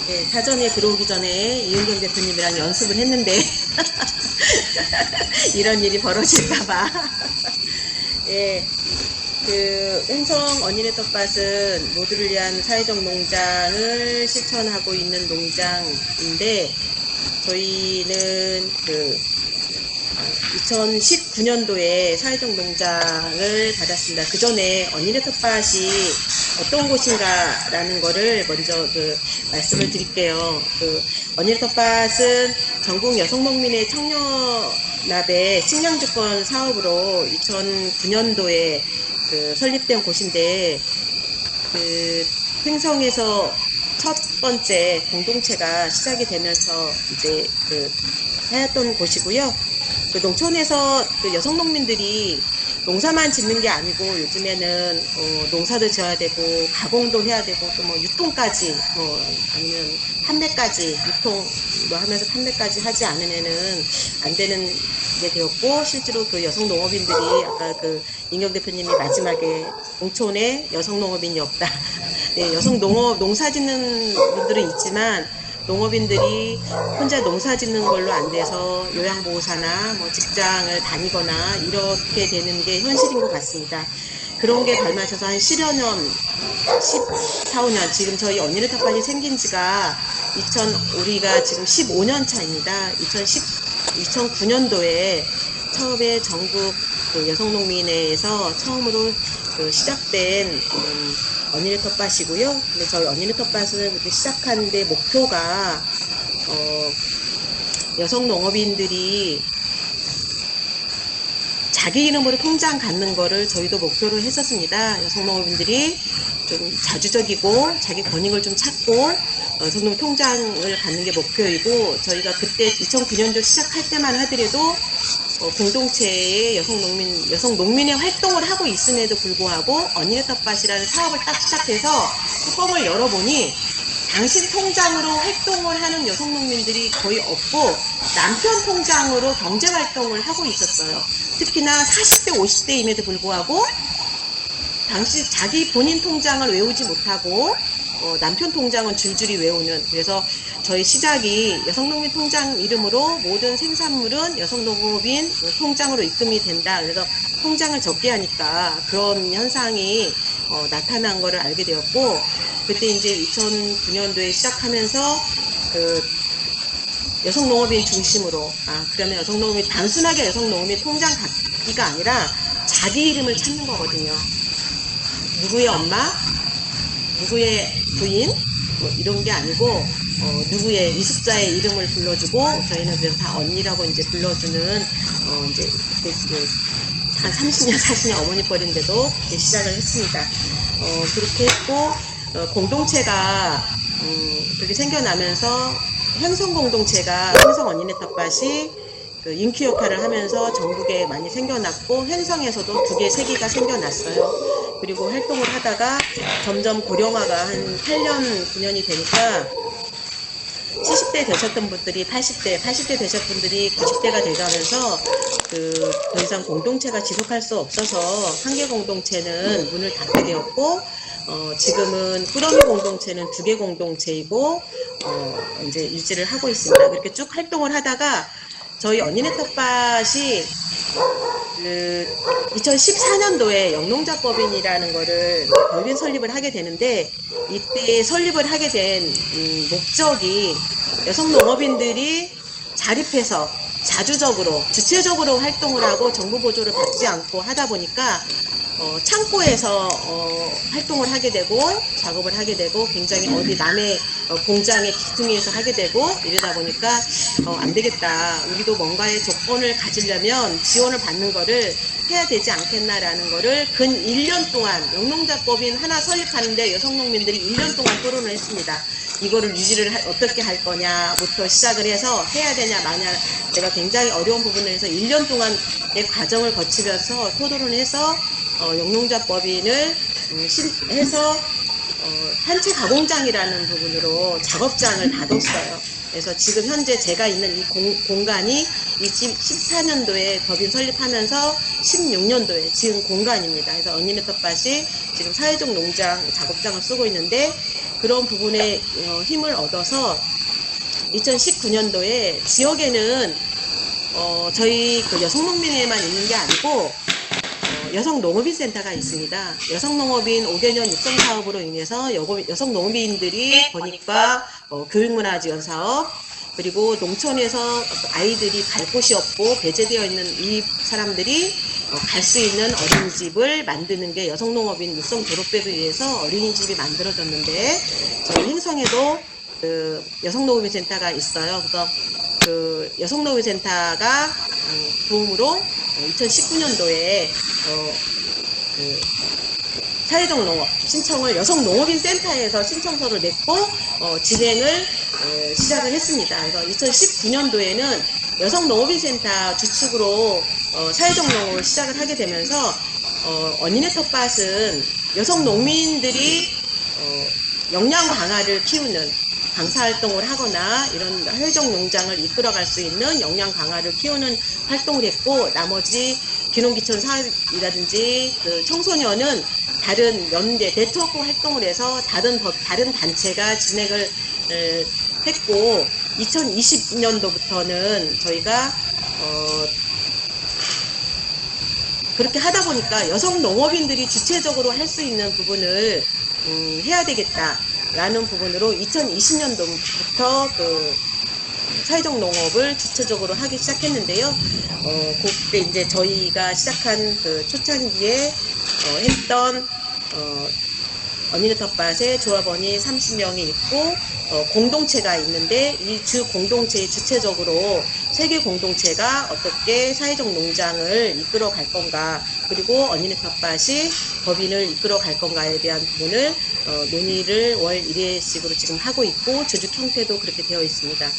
C: 네, 사전에 들어오기 전에 이은경 대표님이랑 연습을 했는데 이런 일이 벌어질까봐 그 횡성 원인의 텃밭은 모두를 위한 사회적 농장을 실천하고 있는 농장인데 저희는 그 2019년도에 사회적 농장을 받았습니다. 그 전에 원인의 텃밭이 어떤 곳인가라는 거를 먼저 말씀을 드릴게요. 원인의 텃밭은 전국 여성농민의 청년납의 식량주권 사업으로 2009년도에 설립된 곳인데 횡성에서 첫 번째 공동체가 시작이 되면서 이제 하였던 곳이고요. 농촌에서 여성 농민들이 농사만 짓는 게 아니고 요즘에는 농사도 지어야 되고 가공도 해야 되고 또 뭐 유통까지 아니면 판매까지 하면서 판매까지 하지 않으면은 안 되는 게 되었고 실제로 여성 농업인들이 아까 인경 대표님이 마지막에 농촌에 여성 농업인이 없다. 네, 여성 농사 짓는 분들은 있지만 농업인들이 혼자 농사 짓는 걸로 안 돼서 요양보호사나 뭐 직장을 다니거나 이렇게 되는 게 현실인 것 같습니다. 그런 게 발맞춰서 한 10여 년, 14, 15년, 지금 저희 원인의 텃밭이 생긴 지가 우리가 지금 15년 차입니다. 2009년도에 처음에 전국 여성농민회에서 처음으로 시작된 원인의 텃밭이고요. 근데 저희 원인의 텃밭은 그렇게 시작하는데 목표가 여성 농업인들이 자기 이름으로 통장 갖는 거를 저희도 목표로 했었습니다. 여성농업인들이 좀 자주적이고 자기 권익을 좀 찾고 여성농업 통장을 갖는 게 목표이고, 저희가 그때 2009년도 시작할 때만 하더라도 공동체의 여성 농민의 활동을 하고 있음에도 불구하고 언니네 텃밭이라는 사업을 딱 시작해서 뚜껑을 열어보니 당신 통장으로 활동을 하는 여성 농민들이 거의 없고 남편 통장으로 경제 활동을 하고 있었어요. 특히나 40대, 50대임에도 불구하고 당시 자기 본인 통장을 외우지 못하고 남편 통장은 줄줄이 외우는, 그래서 저희 시작이 여성농민 통장 이름으로 모든 생산물은 여성농업인 통장으로 입금이 된다. 그래서 통장을 적게 하니까 그런 현상이 나타난 거를 알게 되었고, 그때 이제 2009년도에 시작하면서 그 여성농업인 중심으로, 그러면 여성농업인 단순하게 여성농업인 통장 갖기가 아니라 자기 이름을 찾는 거거든요. 누구의 엄마, 누구의 부인, 뭐 이런 게 아니고 누구의 이숙자의 이름을 불러주고, 저희는 그래서 다 언니라고 이제 불러주는 이제 한 30년 40년 어머니 뻘인데도 시작을 했습니다. 그렇게 했고 공동체가 그렇게 생겨나면서 행성 공동체가 행성 언니네 텃밭이 그 인큐 역할을 하면서 전국에 많이 생겨났고, 행성에서도 2개, 3개가 생겨났어요. 그리고 활동을 하다가 점점 고령화가 한 8년, 9년이 되니까 70대 되셨던 분들이 80대 되셨던 분들이 90대가 돼가면서 더 이상 공동체가 지속할 수 없어서 한계 공동체는 문을 닫게 되었고, 지금은 꾸러미 공동체는 2개 공동체이고 이제 유지를 하고 있습니다. 그렇게 쭉 활동을 하다가 저희 언니네 텃밭이 2014년도에 영농자법인이라는 거를 법인 설립을 하게 되는데, 이때 설립을 하게 된 목적이 여성 농업인들이 자립해서 자주적으로 주체적으로 활동을 하고 정부 보조를 받지 않고 하다 보니까 창고에서 활동을 하게 되고 작업을 하게 되고 굉장히 어디 남의 공장의 기퉁이에서 하게 되고 이러다 보니까 안 되겠다. 우리도 뭔가의 조건을 가지려면 지원을 받는 거를 해야 되지 않겠나라는 거를 근 1년 동안 영농자법인 하나 설립하는데 여성농민들이 1년 동안 토론을 했습니다. 이거를 유지를 어떻게 할 거냐부터 시작을 해서 해야 되냐 마냐, 제가 굉장히 어려운 부분에서 1년 동안의 과정을 거치면서 토론을 해서 영농자법인을 해서 한채 가공장이라는 부분으로 작업장을 닫았어요. 그래서 지금 현재 제가 있는 이 공간이 2014년도에 법인 설립하면서 16년도에 지은 공간입니다. 그래서 언니네 텃밭이 지금 사회적 농장 작업장을 쓰고 있는데, 그런 부분에 힘을 얻어서 2019년도에 지역에는 저희 그 여성농민에만 있는 게 아니고 여성농업인 센터가 있습니다. 여성농업인 5개년 육성 사업으로 인해서 여성농업인들이 보니까 교육문화 지원 사업, 그리고 농촌에서 아이들이 갈 곳이 없고 배제되어 있는 이 사람들이 갈 수 있는 어린이집을 만드는 게 여성농업인 육성 졸업배를 위해서 어린이집이 만들어졌는데, 저희 행성에도 그 여성농업인 센터가 있어요. 그래서 그 여성농업인 센터가 도움으로 2019년도에 사회적 농업 신청을 여성농업인 센터에서 신청서를 냈고 진행을 시작을 했습니다. 그래서 2019년도에는 여성농업인 센터 주축으로 사회적 농업을 시작을 하게 되면서 언니네 텃밭은 여성농민들이 역량 강화를 키우는 강사활동을 하거나 이런 사회적 농장을 이끌어갈 수 있는 역량 강화를 키우는 활동을 했고, 나머지 귀농귀촌 사업이라든지 그 청소년은 다른 연계 네트워크 활동을 해서 다른 단체가 진행을 했고, 2020년도부터는 저희가 그렇게 하다 보니까 여성 농업인들이 주체적으로 할 수 있는 부분을 해야 되겠다라는 부분으로 2020년도부터 그 사회적 농업을 주체적으로 하기 시작했는데요. 그때 이제 저희가 시작한 그 초창기에 했던 언니네 텃밭에 조합원이 30명이 있고 공동체가 있는데 이 주 공동체의 주체적으로 세계 공동체가 어떻게 사회적 농장을 이끌어 갈 건가, 그리고 언니네 텃밭이 법인을 이끌어 갈 건가에 대한 부분을 논의를 월 1회씩으로 지금 하고 있고, 조직 형태도 그렇게 되어 있습니다.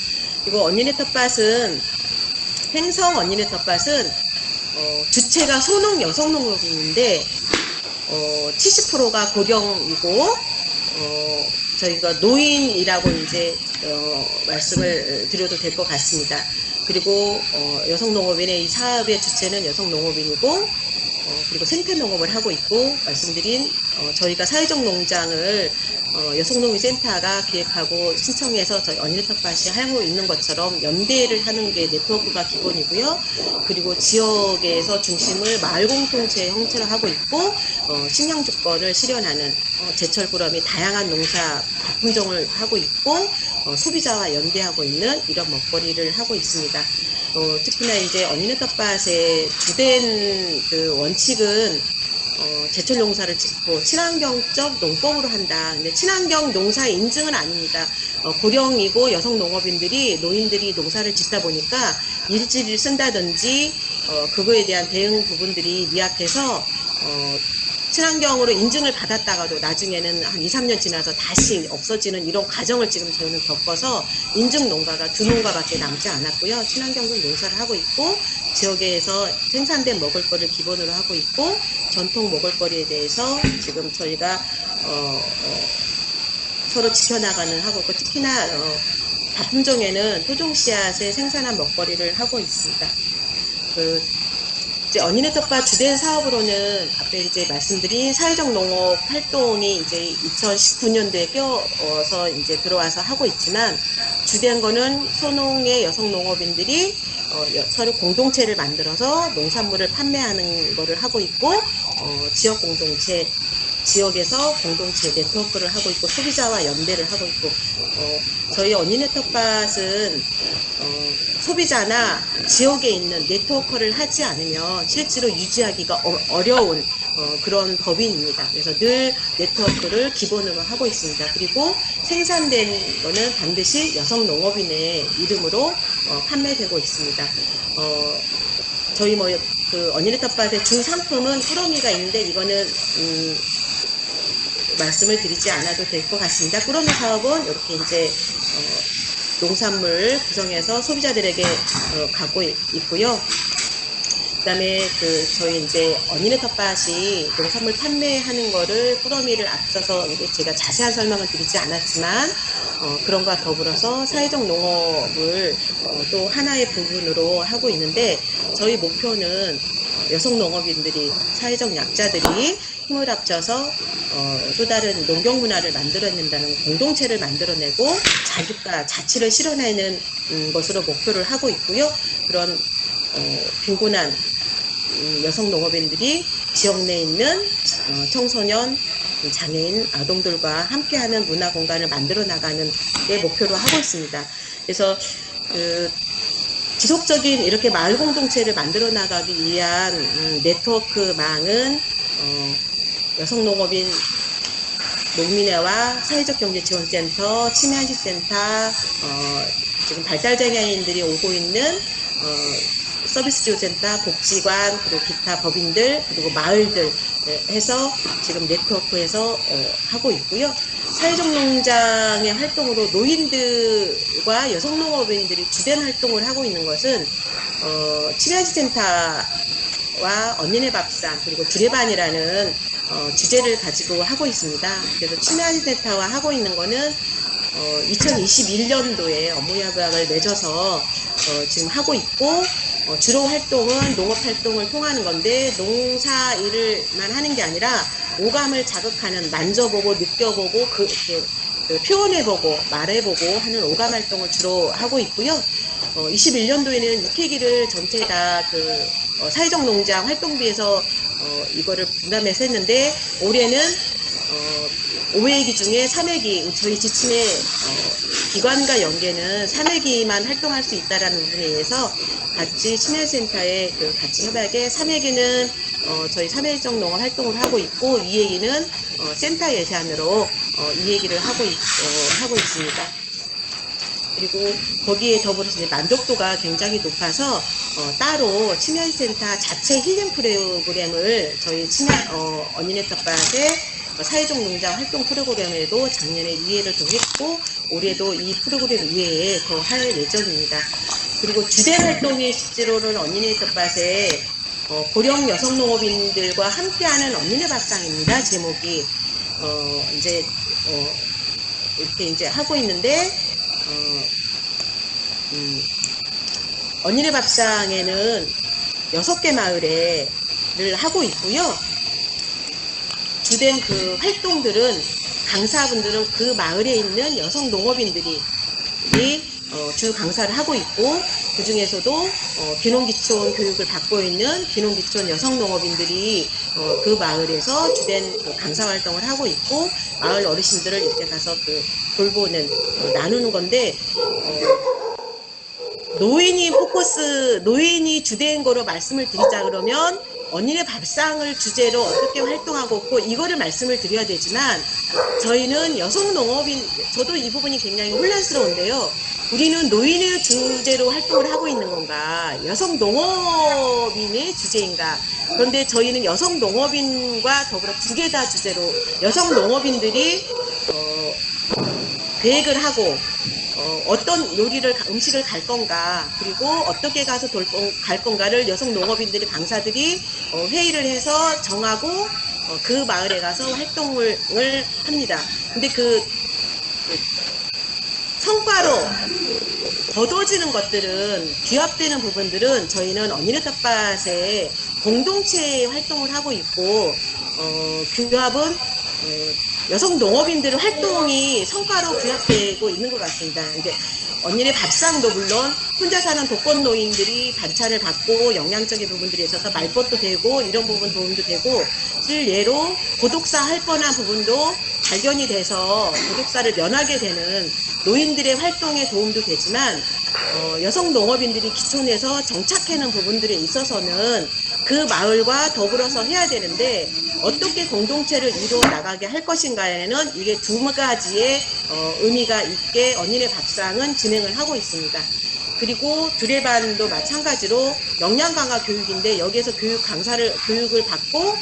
C: 그리고 언니네 텃밭은, 횡성 언니네 텃밭은 주체가 소농 여성농업인인데 70%가 고령이고 저희가 노인이라고 이제 말씀을 드려도 될 것 같습니다. 그리고 여성농업인의 이 사업의 주체는 여성농업인이고 그리고 생태농업을 하고 있고, 말씀드린 저희가 사회적 농장을 여성농업센터가 기획하고 신청해서 저희 언니네 텃밭이 하고 있는 것처럼 연대를 하는 게 네트워크가 기본이고요. 그리고 지역에서 중심을 마을 공동체 형태로 하고 있고, 식량 주권을 실현하는 제철 꾸러미 다양한 농사 품종을 하고 있고, 소비자와 연대하고 있는 이런 먹거리를 하고 있습니다. 특히나 이제 언니네 텃밭의 주된 그 원칙은 제철 농사를 짓고 친환경적 농법으로 한다. 근데 친환경 농사 인증은 아닙니다. 고령이고 여성 농업인들이, 노인들이 농사를 짓다 보니까 일지를 쓴다든지 그거에 대한 대응 부분들이 미약해서 친환경으로 인증을 받았다가도 나중에는 한 2, 3년 지나서 다시 없어지는 이런 과정을 지금 저희는 겪어서 인증 농가가 2농가밖에 남지 않았고요. 친환경적 농사를 하고 있고, 지역에서 생산된 먹을거리를 기본으로 하고 있고, 전통 먹을거리에 대해서 지금 저희가 서로 지켜나가는 하고 있고, 특히나 다품종에는 토종 씨앗에 생산한 먹거리를 하고 있습니다. 이제 언니네 텃밭 주된 사업으로는 앞에 이제 말씀드린 사회적 농업 활동이 이제 2019년도에 껴서 이제 들어와서 하고 있지만, 주된 거는 소농의 여성 농업인들이 서로 공동체를 만들어서 농산물을 판매하는 거를 하고 있고, 지역 공동체, 지역에서 공동체 네트워크를 하고 있고, 소비자와 연대를 하고 있고, 저희 언니네 텃밭은 소비자나 지역에 있는 네트워크를 하지 않으면 실제로 유지하기가 어려운 그런 법인입니다. 그래서 늘 네트워크를 기본으로 하고 있습니다. 그리고 생산된 거는 반드시 여성 농업인의 이름으로 판매되고 있습니다. 저희 그 언니네 텃밭의 주 상품은 꾸러미가 있는데, 이거는 말씀을 드리지 않아도 될 것 같습니다. 꾸러미 사업은 이렇게 이제 농산물 구성해서 소비자들에게 가고 있고요. 그다음에 저희 이제 언니네 텃밭이 농산물 판매하는 거를, 꾸러미를 앞서서 제가 자세한 설명을 드리지 않았지만 그런 것과 더불어서 사회적 농업을 또 하나의 부분으로 하고 있는데, 저희 목표는 여성 농업인들이, 사회적 약자들이 힘을 합쳐서 또 다른 농경 문화를 만들어낸다는 공동체를 만들어내고 자립과 자치를 실현하는 것으로 목표를 하고 있고요. 그런 빈곤한 여성 농업인들이 지역 내에 있는 청소년, 장애인, 아동들과 함께하는 문화 공간을 만들어 나가는 게 목표로 하고 있습니다. 그래서 지속적인 이렇게 마을 공동체를 만들어 나가기 위한 네트워크망은 여성농업인 농민회와 사회적경제지원센터, 치매한식센터, 지금 발달장애인들이 오고 있는 서비스지원센터, 복지관, 그리고 기타 법인들, 그리고 마을들 해서 지금 네트워크에서 하고 있고요. 사회적 농장의 활동으로 노인들과 여성농업인들이 주된 활동을 하고 있는 것은 치매한식센터와 언니네 밥상, 그리고 두레반이라는 주제를 가지고 하고 있습니다. 그래서 치매한식센터와 하고 있는 거는 2021년도에 업무협약을 맺어서 지금 하고 있고, 주로 활동은 농업 활동을 통하는 건데, 농사 일을만 하는 게 아니라 오감을 자극하는, 만져보고 느껴보고 표현해보고 말해보고 하는 오감 활동을 주로 하고 있고요. 21년도에는 6회기를 전체 다 사회적 농장 활동비에서 이거를 분담해서 했는데, 올해는 5회기 중에 3회기 저희 지침의 기관과 연계는 3회기만 활동할 수 있다라는 부분에 의해서 같이 치매센터에 같이 협약에 3회기는 저희 3회적 농업 활동을 하고 있고 2회기는 센터 예산으로 2회기를 하고 있습니다. 그리고 거기에 더불어서 이제 만족도가 굉장히 높아서 따로 치매센터 자체 힐링 프로그램을 저희 언니네 텃밭의 사회적 농장 활동 프로그램에도 작년에 2회를 더 했고 올해도 이 프로그램 이외에 더 할 예정입니다. 그리고 주된 활동이 실제로는 언니네 텃밭에 고령 여성 농업인들과 함께하는 언니네 밥상입니다. 제목이 이렇게 이제 하고 있는데 언니네 밥상에는 6개 마을을 하고 있고요. 주된 그 활동들은 강사분들은 그 마을에 있는 여성 농업인들이 주 강사를 하고 있고 그 중에서도 귀농귀촌 교육을 받고 있는 귀농귀촌 여성 농업인들이 그 마을에서 주된 강사 활동을 하고 있고 마을 어르신들을 이렇게 가서 돌보는 나누는 건데 노인이 주된 거로 말씀을 드리자 그러면 언니네 밥상을 주제로 어떻게 활동하고 있고 이거를 말씀을 드려야 되지만 저희는 여성 농업인 저도 이 부분이 굉장히 혼란스러운데요. 우리는 노인의 주제로 활동을 하고 있는 건가 여성 농업인의 주제인가. 그런데 저희는 여성 농업인과 더불어 두 개 다 주제로 여성 농업인들이 계획을 하고 어떤 음식을 갈 건가 그리고 어떻게 가서 갈 건가를 여성 농업인들이 강사들이 회의를 해서 정하고 그 마을에 가서 활동을 합니다. 근데 그 성과로 거둬지는 것들은 귀합되는 부분들은 저희는 언니네 텃밭에 공동체 활동을 하고 있고 귀합은 여성 농업인들의 활동이 성과로 규합되고 있는 것 같습니다. 이제 언니네 밥상도 물론 혼자 사는 독거노 노인들이 반찬을 받고 영양적인 부분들이 있어서 말벗도 되고 이런 부분 도움도 되고 예로 고독사 할 뻔한 부분도 발견이 돼서 고독사를 면하게 되는 노인들의 활동에 도움도 되지만 여성 농업인들이 기촌에서 정착하는 부분들에 있어서는 그 마을과 더불어서 해야 되는데 어떻게 공동체를 이루어 나가게 할 것인가에는 이게 두 가지의 의미가 있게 언니네 밥상은 진행을 하고 있습니다. 그리고 두레반도 마찬가지로 역량 강화 교육인데 여기에서 교육을 받고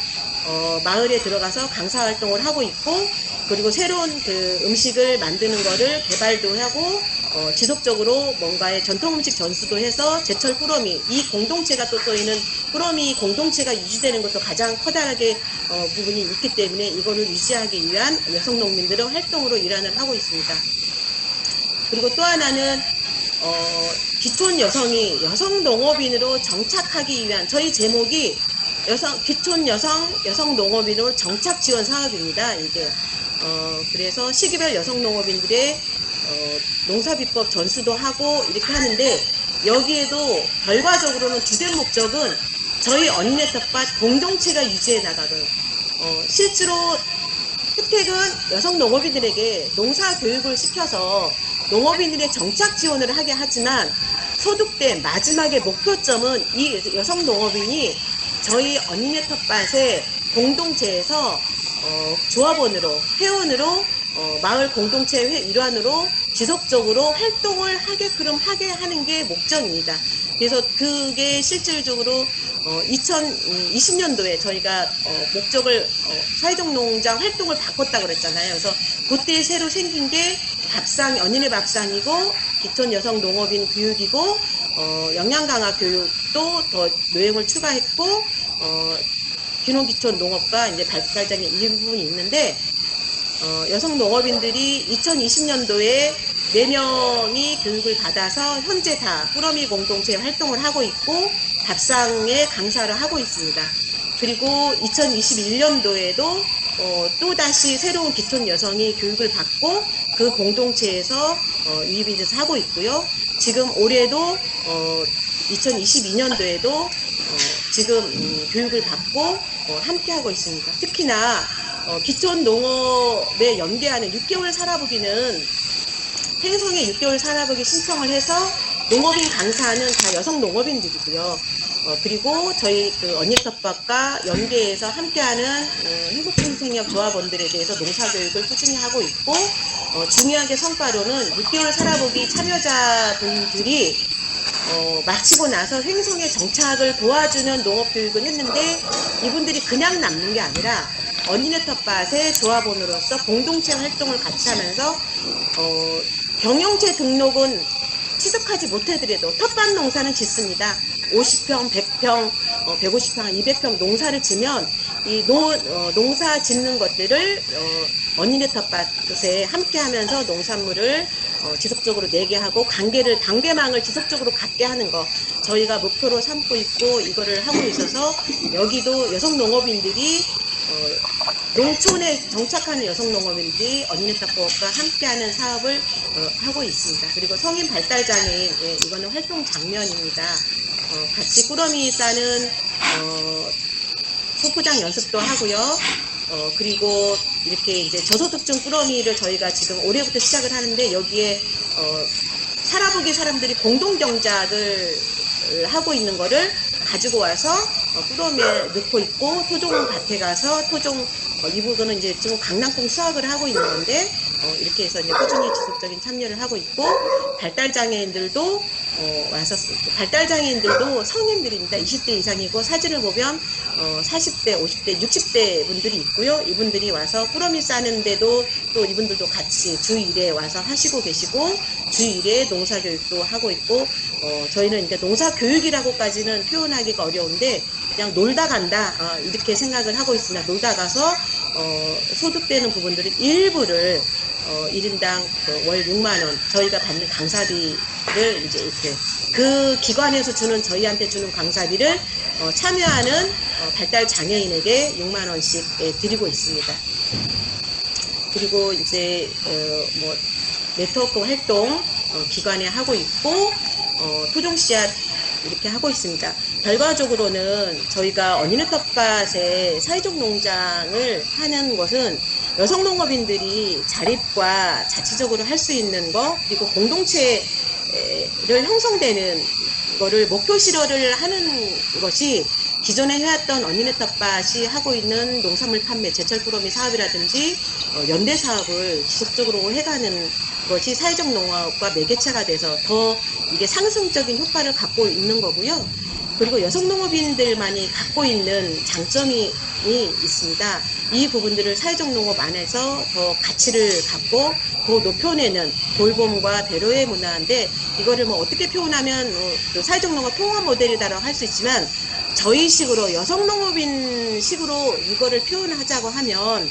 C: 마을에 들어가서 강사 활동을 하고 있고 그리고 새로운 그 음식을 만드는 거를 개발도 하고 지속적으로 뭔가의 전통 음식 전수도 해서 제철 꾸러미 이 공동체가 또 저희는 꾸러미 공동체가 유지되는 것도 가장 커다랗게 부분이 있기 때문에 이거를 유지하기 위한 여성 농민들의 활동으로 일환을 하고 있습니다. 그리고 또 하나는 기촌 여성이 여성 농업인으로 정착하기 위한 저희 제목이 기촌 여성 농업인으로 정착 지원 사업입니다. 이게 그래서 시기별 여성 농업인들의 농사비법 전수도 하고 이렇게 하는데 여기에도 결과적으로는 주된 목적은 저희 언니네 텃밭 공동체가 유지해 나가는 실제로 혜택은 여성 농업인들에게 농사 교육을 시켜서 농업인들의 정착 지원을 하게 하지만 소득된 마지막의 목표점은 이 여성 농업인이 저희 언니네 텃밭의 공동체에서 조합원으로 회원으로 마을 공동체 일환으로 지속적으로 활동을 하게 하는 게 목적입니다. 그래서 그게 실질적으로 2020년도에 저희가 목적을 사회적 농장 활동을 바꿨다고 그랬잖아요. 그래서 그때 새로 생긴 게 언니네 밥상이고 기촌 여성 농업인 교육이고 역량 강화 교육도 더 노행을 추가했고 귀농귀촌 농업과 이제 발달장애 이 부분이 있는데 여성 농업인들이 2020년도에 4명이 교육을 받아서 현재 다 꾸러미 공동체 활동을 하고 있고 밥상에 강사를 하고 있습니다. 그리고 2021년도에도 또다시 새로운 기촌 여성이 교육을 받고 그 공동체에서 유입이 돼서 하고 있고요. 지금 올해도 2022년도에도 지금 교육을 받고 함께 하고 있습니다. 특히나 기촌 농업에 연계하는 6개월 살아보기는 행성에 6개월 살아보기 신청을 해서 농업인 강사는 다 여성 농업인들이고요. 그리고 저희 그 언니텃밭과 연계해서 함께하는 행복생태협 조합원들에 대해서 농사교육을 꾸준히 하고 있고, 중요하게 성과로는 6개월 살아보기 참여자분들이 마치고 나서 횡성에 정착을 도와주는 농업교육을 했는데, 이분들이 그냥 남는 게 아니라 언니네 텃밭의 조합원으로서 공동체 활동을 같이 하면서 경영체 등록은 취득하지 못해더라도 텃밭 농사는 짓습니다. 50평, 100평, 150평, 200평 농사를 지면 이 농사 짓는 것들을 언니네 텃밭에 함께하면서 농산물을 지속적으로 내게 하고 관계망을 지속적으로 갖게 하는 거, 저희가 목표로 삼고 있고 이거를 하고 있어서 여기도 여성 농업인들이 농촌에 정착하는 여성 농업인들이 언니네 텃밭과 함께하는 사업을 하고 있습니다. 그리고 성인 발달장애인, 이거는 활동 장면입니다. 같이 꾸러미 싸는 소포장 연습도 하고요. 그리고 이렇게 이제 저소득층 꾸러미를 저희가 지금 올해부터 시작을 하는데, 여기에 살아보기 사람들이 공동 경작을 하고 있는 거를 가지고 와서 꾸러미에 넣고 있고, 토종밭에 가서 이 부분은 이제 지금 강낭콩 수확을 하고 있는 건데, 이렇게 해서 이제 꾸준히 지속적인 참여를 하고 있고, 발달장애인들도 와서, 발달장애인들도 성인들입니다. 20대 이상이고, 사진을 보면 40대, 50대, 60대 분들이 있고요. 이분들이 와서 꾸러미 싸는데도 또 이분들도 같이 주 1회 와서 하시고 계시고, 주 1회 농사교육도 하고 있고, 저희는 이제 농사교육이라고까지는 표현하기가 어려운데, 그냥 놀다 간다, 이렇게 생각을 하고 있습니다. 놀다 가서 소득되는 부분들을 일부를 1인당 월 6만원 저희가 받는 강사비를 이제 이렇게 그 기관에서 저희한테 주는 강사비를 참여하는 발달 장애인에게 6만원씩 드리고 있습니다. 그리고 이제 네트워크 활동 기관에 하고 있고, 토종 씨앗 이렇게 하고 있습니다. 결과적으로는 저희가 언니네 텃밭에 사회적 농장을 하는 것은 여성 농업인들이 자립과 자체적으로 할 수 있는 거, 그리고 공동체를 형성되는 거를 목표 실현을 하는 것이 기존에 해왔던 언니네 텃밭이 하고 있는 농산물 판매, 제철 꾸러미 사업이라든지 연대 사업을 지속적으로 해가는 것이 사회적 농업과 매개체가 돼서 더 이게 상승적인 효과를 갖고 있는 거고요. 그리고 여성 농업인들만이 갖고 있는 장점이 있습니다. 이 부분들을 사회적 농업 안에서 더 가치를 갖고 더 높여내는 돌봄과 배려의 문화인데, 이거를 어떻게 표현하면 사회적 농업 통합 모델이다라고 할 수 있지만, 저희 식으로 여성 농업인 식으로 이거를 표현하자고 하면,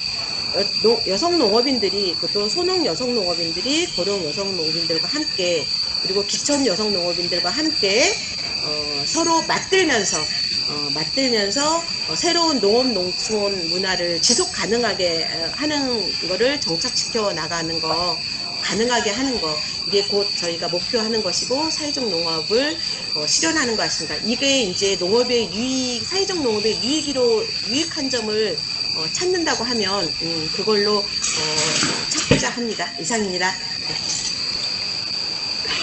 C: 여성 농업인들이, 또 소농 여성 농업인들이 고령 여성 농업인들과 함께, 그리고 기촌 여성 농업인들과 함께 서로 맞들면서 새로운 농업 농촌 문화를 지속 가능하게 하는 거를 정착시켜 나가는 거, 가능하게 하는 거, 이게 곧 저희가 목표하는 것이고 사회적 농업을 실현하는 것 같습니다. 이게 이제 농업의 사회적 농업의 유익한 점을 찾는다고 하면 그걸로 찾고자 합니다. 이상입니다. 네.